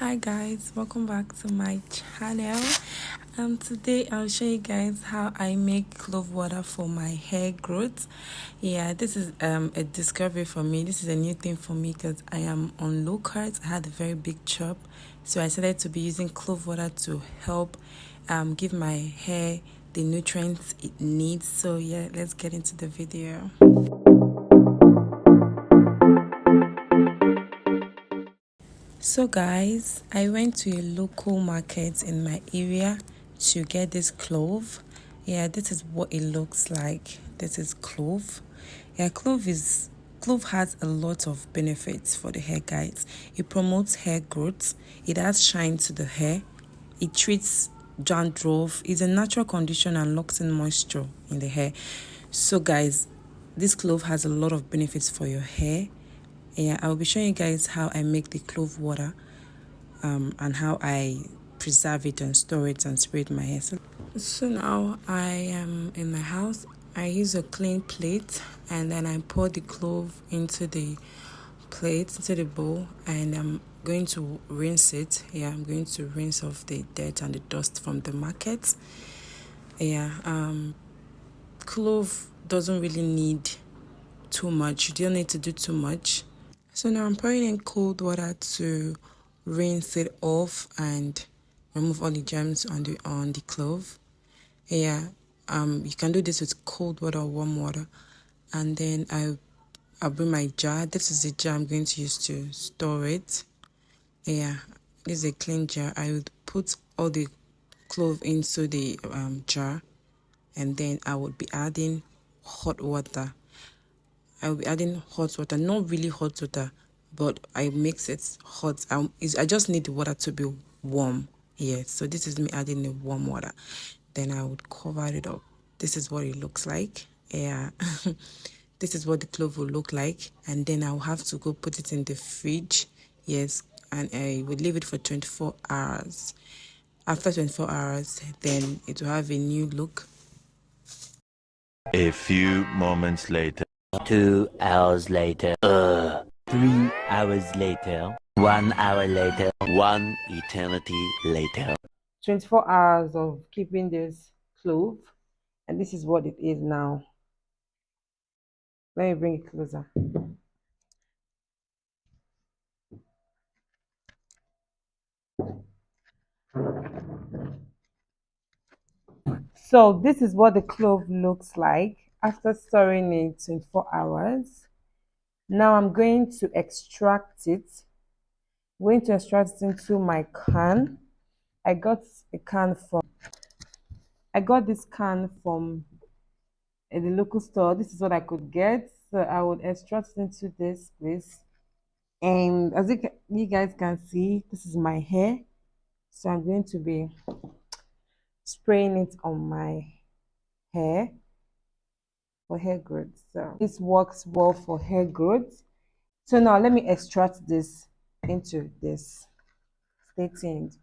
Hi guys, welcome back to my channel. Today I'll show you guys how I make clove water for my hair growth. Yeah, this is a discovery for me. This is a new thing for me because I am on low carb. I had a very big chop, so I decided to be using clove water to help give my hair the nutrients it needs. So yeah, let's get into the video. So guys, I went to a local market in my area to get this clove. Yeah, this is what it looks like. This is clove. Yeah, clove has a lot of benefits for the hair, guys. It promotes hair growth. It adds shine to the hair. It treats dandruff. It's a natural condition and locks in moisture in the hair. So guys, this clove has a lot of benefits for your hair. Yeah, I'll be showing you guys how I make the clove water and how I preserve it and store it and spray it in my hair. So now I am in my house. I use a clean plate and then I pour the clove into the plate, into the bowl, and I'm going to rinse it. Yeah, I'm going to rinse off the dirt and the dust from the market. Yeah, clove doesn't really need too much. You don't need to do too much. So now I'm pouring in cold water to rinse it off and remove all the germs on the clove. Yeah, you can do this with cold water or warm water. And then I'll bring my jar. This is the jar I'm going to use to store it. Yeah, this is a clean jar. I would put all the clove into the jar, and then I would be adding hot water. I will be adding hot water, not really hot water, but I mix it hot. I just need the water to be warm. Yeah, so this is me adding the warm water. Then I would cover it up. This is what it looks like. Yeah, this is what the clove will look like. And then I'll have to go put it in the fridge. Yes, and I would leave it for 24 hours. After 24 hours, then it will have a new look. A few moments later. 2 hours later. 3 hours later. 1 hour later. 1 eternity later. 24 hours of keeping this clove, and this is what it is now. Let me bring it closer. So this is what the clove looks like after storing it 24 hours. Now I'm going to extract it. I'm going to extract it into my can. I got this can from the local store. This is what I could get. So I would extract it into this place. And as you guys can see, this is my hair. So I'm going to be spraying it on my hair for hair growth. So this works well for hair growth. So now let me extract this into this. Stay tuned.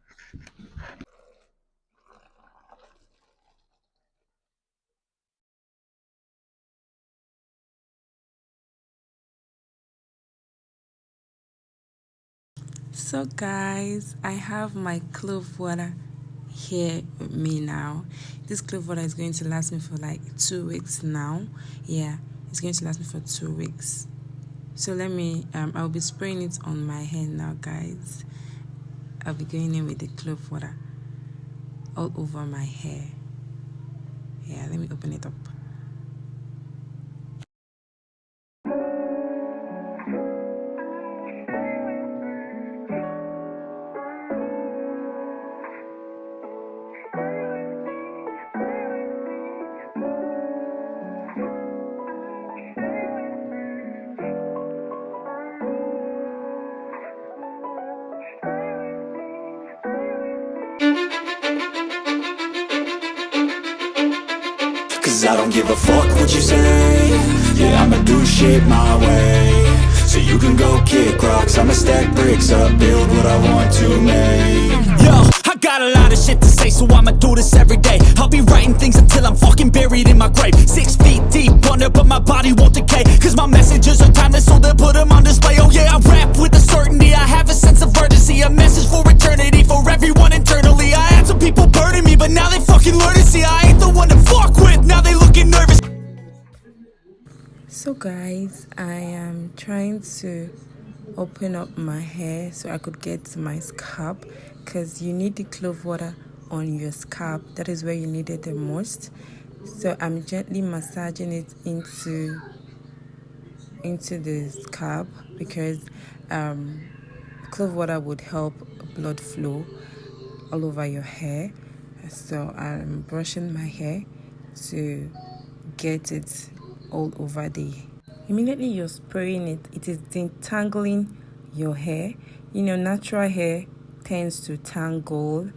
So guys, I have my clove water here with me now. This clove water is going to last me for like 2 weeks now. Yeah, it's going to last me for 2 weeks. So let me I'll be spraying it on my hair now, guys. I'll be going in with the clove water all over my hair. Yeah, let me open it up. Cause I don't give a fuck what you say. Yeah, I'ma do shit my way. So you can go kick rocks, I'ma stack bricks up, build what I want to make. Yo, I got a lot of shit to say, so I'ma do this every day. I'll be writing things until I'm fucking buried in my grave. 6 feet deep under, but my body won't decay. Cause my messages are timeless, so they'll put them on display. Oh yeah, I rap with a certainty, I have a sense of urgency, a message for it guys, I am trying to open up my hair so I could get to my scalp, because you need the clove water on your scalp. That is where you need it the most. So I'm gently massaging it into the scalp, because clove water would help blood flow all over your hair. So I'm brushing my hair to get it all over the. Immediately you're spraying it, it is detangling your hair. You know, natural hair tends to tangle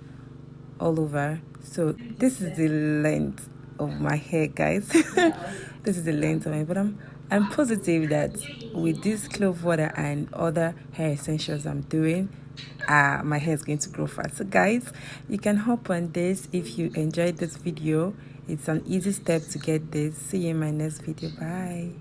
all over. So this is the length of my hair, guys. This is the length of my, but I'm positive that with this clove water and other hair essentials I'm doing, my hair is going to grow fast. So guys, you can hop on this if you enjoyed this video. It's an easy step to get this. See you in my next video. Bye.